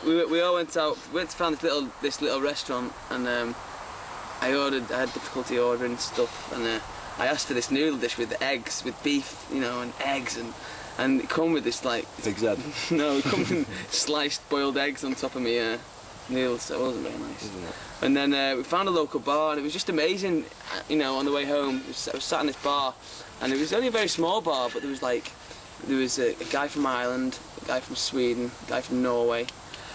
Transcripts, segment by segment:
we all went out. We went to find this little restaurant, and I had difficulty ordering stuff, and I asked for this noodle dish with eggs, with beef, you know, and eggs, and it come with this like pig's head. No, it come with sliced boiled eggs on top of me noodles. So it wasn't very nice. Isn't it? And then we found a local bar, and it was just amazing. You know, on the way home, I was sat in this bar, and it was only a very small bar, but there was a guy from Ireland, a guy from Sweden, a guy from Norway,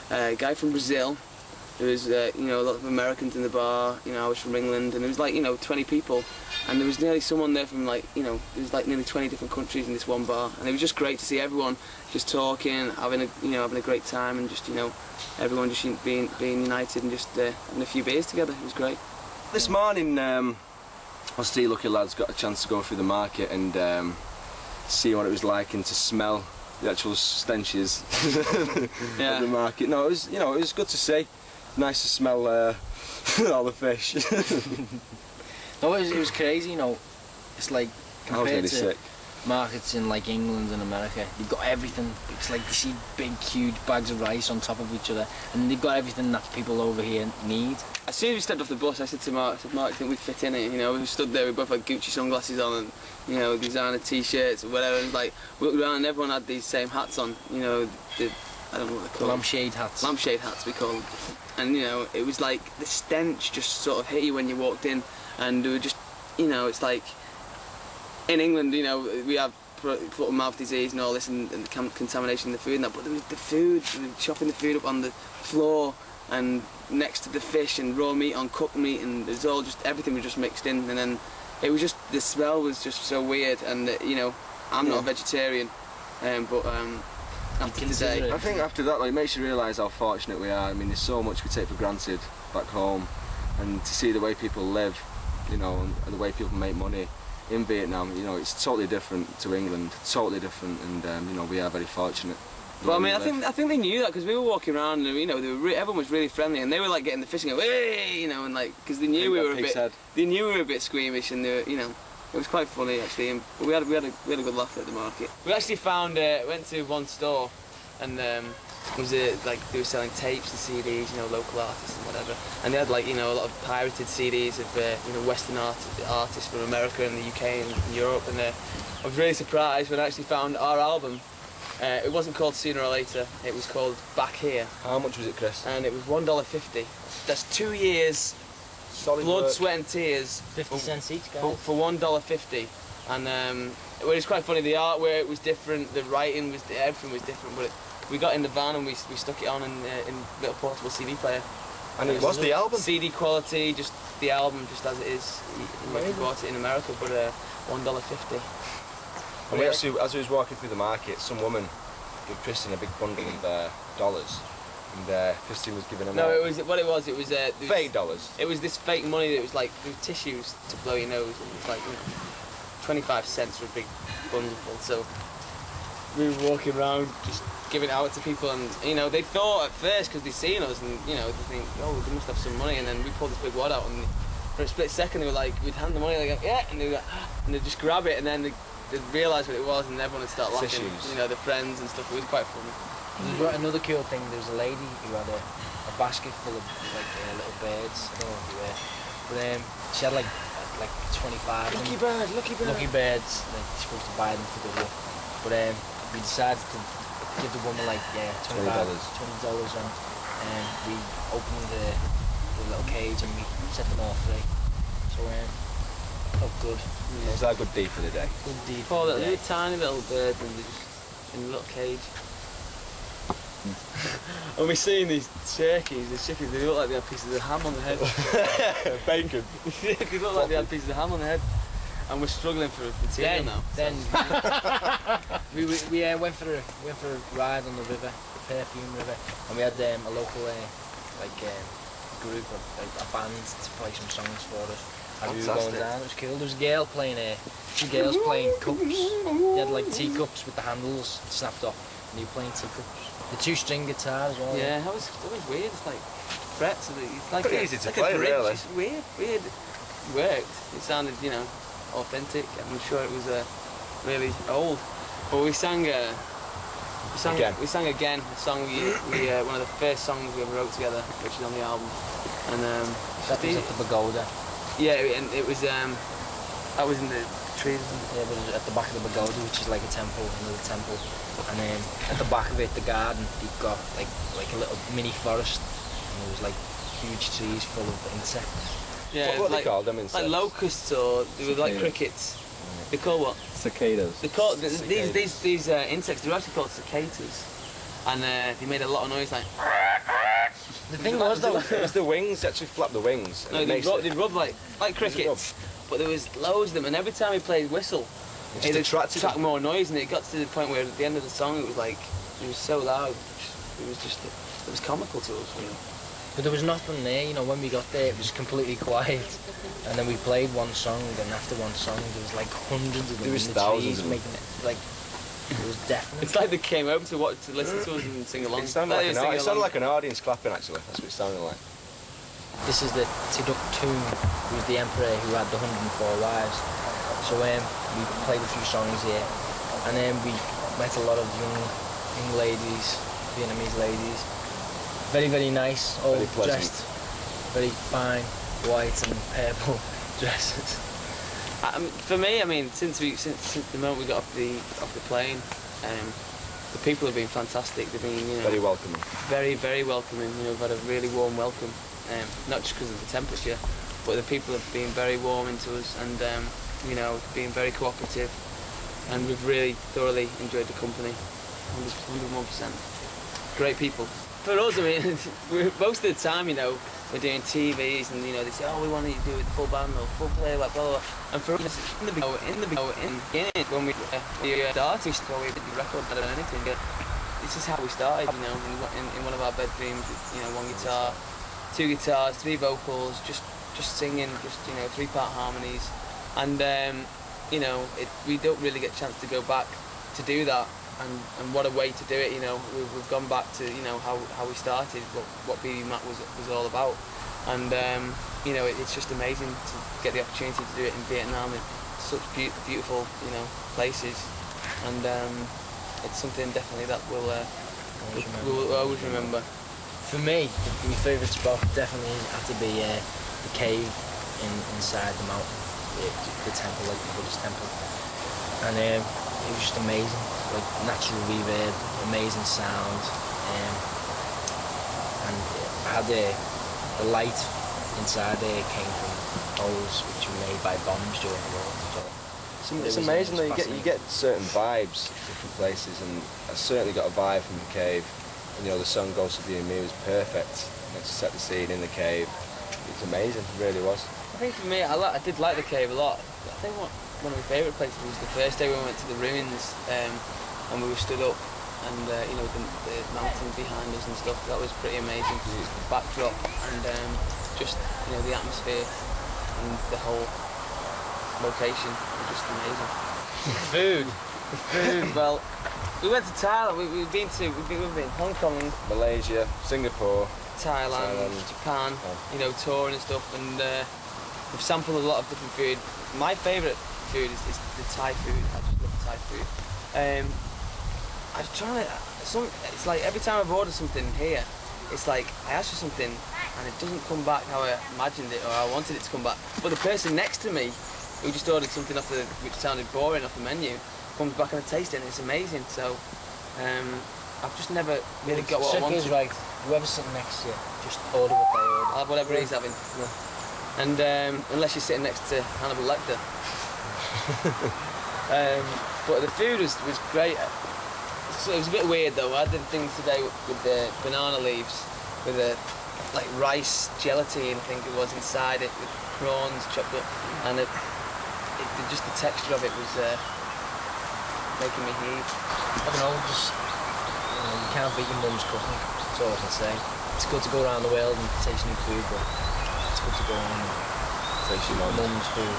a guy from Brazil. There was you know, a lot of Americans in the bar. You know, I was from England, and there was like, you know, 20 people, and there was nearly someone there from like, you know, there was like nearly 20 different countries in this one bar, and it was just great to see everyone just talking, having a great time, and just, you know, everyone just being united and just having a few beers together. It was great. This morning, us three lucky lads got a chance to go through the market and see what it was like, and to smell the actual stenches of the market. No, it was, you know, it was good to see. Nice to smell all the fish. No, it was crazy, you know. It's like compared to sick. Markets in like England and America, you've got everything. It's like you see big, huge bags of rice on top of each other, and they've got everything that people over here need. As soon as we stepped off the bus, I said to Mark, I think we'd fit in it. You know, we stood there, we both had Gucci sunglasses on, and, you know, designer t-shirts or whatever. And like, we looked around, and everyone had these same hats on. You know, I don't know what they're called. Lampshade hats. Lampshade hats, we call them. And, you know, it was like the stench just sort of hit you when you walked in, and we were just, you know, it's like in England, you know, we have foot and mouth disease and all this, and contamination in the food and that, but there was the food, chopping the food up on the floor and next to the fish, and raw meat on cooked meat, and it was all just, everything was just mixed in, and then it was just, the smell was just so weird, and you know, I'm not a vegetarian, but after today, I think after that, like, it makes you realise how fortunate we are. I mean, there's so much we take for granted back home, and to see the way people live, you know, and the way people make money in Vietnam, you know, it's totally different to England, totally different, and you know, we are very fortunate. Well, I mean, I think they knew that, because we were walking around, and, you know, everyone was really friendly, and they were like getting the fish and go, hey, you know, and like, because they knew we were a bit squeamish, and they were, you know, it was quite funny actually, and we had a good laugh at the market. We actually found went to one store, and was like, they were selling tapes and CDs, you know, local artists and whatever, and they had, like, you know, a lot of pirated CDs of you know, Western artists from America and the UK and Europe, and I was really surprised when I actually found our album. It wasn't called Sooner or Later, it was called Back Here. How much was it, Chris? And it was $1.50. That's 2 years solid blood, work. sweat and tears 50 cents each, guys. for $1.50. And it was quite funny, the artwork was different, the writing was, everything was different, but we got in the van and we stuck it on in a little portable CD player. And it was the album? CD quality, just the album just as it is. We bought it in America, but $1.50. And we actually, as we was walking through the market, some woman gave Christine a big bundle of dollars, and Christine was giving them. No, it was fake dollars. It was this fake money that was like tissues to blow your nose, and it was like, you know, 25 cents for a big bundleful. So we were walking around just giving it out to people, and, you know, they thought at first, because they'd seen us, and, you know, they think, oh, they must have some money, and then we pulled this big wad out, and for a split second they were like, we'd hand the money, they go, yeah, and they would just grab it, and then they'd realise what it was, and everyone would start laughing. Tissues. You know, the friends and stuff. It was quite funny. There's another cool thing. There was a lady who had a basket full of like little birds. I don't know if you were, but she had like 25. Lucky bird, lucky bird. Lucky birds. Like, you're supposed to buy them for good luck. But we decided to give the woman like $20, and we opened the little cage and we set them all free. So felt good. It was our good deed for the day. Good deed. Poor little tiny little birds, and they're just in a little cage. And we're seeing these turkeys, the chickens, they look like they had pieces of ham on the head. Bacon. They look like they had pieces of ham on the head. And we're struggling for material now. Then we went for a ride on the river, the Perfume River, and we had a local group of a band to play some songs for us. As we were going down, it was cool. There was a girl playing, two girls playing cups. They had like teacups with the handles snapped off, and they were playing teacups. The two-string guitar as well. Yeah, that was weird. It's like frets. It's like pretty easy to play, really. It's weird. It worked. It sounded, you know, authentic. I'm sure it was really old. But we sang We sang Again, a song one of the first songs we ever wrote together, which is on the album. And that was at the Pagoda. Yeah, and it was I was in the trees. Yeah, but it was at the back of the Pagoda, which is like a temple, another temple. And at the back of it, the garden, you've got like a little mini forest, and there was like huge trees full of insects. Yeah, what are they called, them insects? Like locusts, or they were like crickets. They're called what? Cicadas. They're called these insects. They're actually called cicadas, and they made a lot of noise like. The thing was though, it's the wings. They actually flap the wings. No, they rub like crickets, but there was loads of them, and every time he played whistle, it attracted more noise, and it got to the point where at the end of the song it was so loud. It was comical to us, you know. But there was nothing there, you know. When we got there, it was completely quiet, and then we played one song, and after one song, there was like hundreds of them. There was thousands making it like. It was definitely. It's like they came over to listen to us and sing along. It sounded like an audience clapping, actually. That's what it sounded like. This is the Tiduk Tomb, who was the emperor who had the 104 wives. So we played a few songs here, and then we met a lot of young ladies, Vietnamese ladies. Very, very nice, all dressed, very fine, white and purple dresses. For me, I mean, since the moment we got off the plane, the people have been fantastic. They've been, you know, very welcoming. Very, very welcoming. You know, we've had a really warm welcome. Not just because of the temperature, but the people have been very warm into us, and you know, being very cooperative. And we've really thoroughly enjoyed the company. 101%. Great people. For us, I mean, most of the time, you know, we're doing TVs, and you know, they say, oh, we want you to do it full band or full play, like blah blah. And for us, in the beginning, when we started, before we did the record, better than anything, this is how we started. You know, in one of our bedrooms, you know, one guitar, two guitars, three vocals, just singing, just, you know, 3-part harmonies, and you know, we don't really get a chance to go back to do that. And what a way to do it, you know. We've gone back to, you know, how we started, what BBMak was all about, and you know, it's just amazing to get the opportunity to do it in Vietnam, in such beautiful, you know, places, and it's something definitely that we'll always remember. For me, my favourite spot definitely had to be the cave inside the mountain, the temple, like the Buddhist temple, and it was just amazing. Like natural reverb, amazing sound, and I had the light inside there came from holes which were made by bombs during the war. So it's amazing that you get certain vibes different places, and I certainly got a vibe from the cave. And, you know, the song Goes to Be and Me was perfect. You know, to set the scene in the cave, it's amazing. It really was. I think for me, I did like the cave a lot. I think one of my favourite places was the first day we went to the ruins, and we were stood up, and you know, the mountain behind us and stuff. That was pretty amazing. The backdrop, and just, you know, the atmosphere and the whole location was just amazing. Food. The food. Well, we went to Thailand. We've been Hong Kong, Malaysia, Singapore, Thailand, Japan. You know, touring and stuff, and we've sampled a lot of different food. My favourite food is the Thai food. I just love Thai food. I was trying to. It's like every time I've ordered something here, it's like I ask for something and it doesn't come back how I imagined it or I wanted it to come back. But the person next to me, who just ordered something which sounded boring off the menu, comes back and I taste it and it's amazing. So I've just never really got what I wanted. Right. Whoever's sitting next to you, just order what they order. I'll have whatever he's having. Yeah. And unless you're sitting next to Hannibal Lecter. But the food was great. So it was a bit weird though. I did things today with the banana leaves, with the like rice gelatine, I think it was, inside it, with prawns chopped up, and just the texture of it was making me heave. I don't know, just you can't beat your mum's cooking. That's all I can say. It's good to go around the world and taste new food, but it's good to go around and taste your mum's food.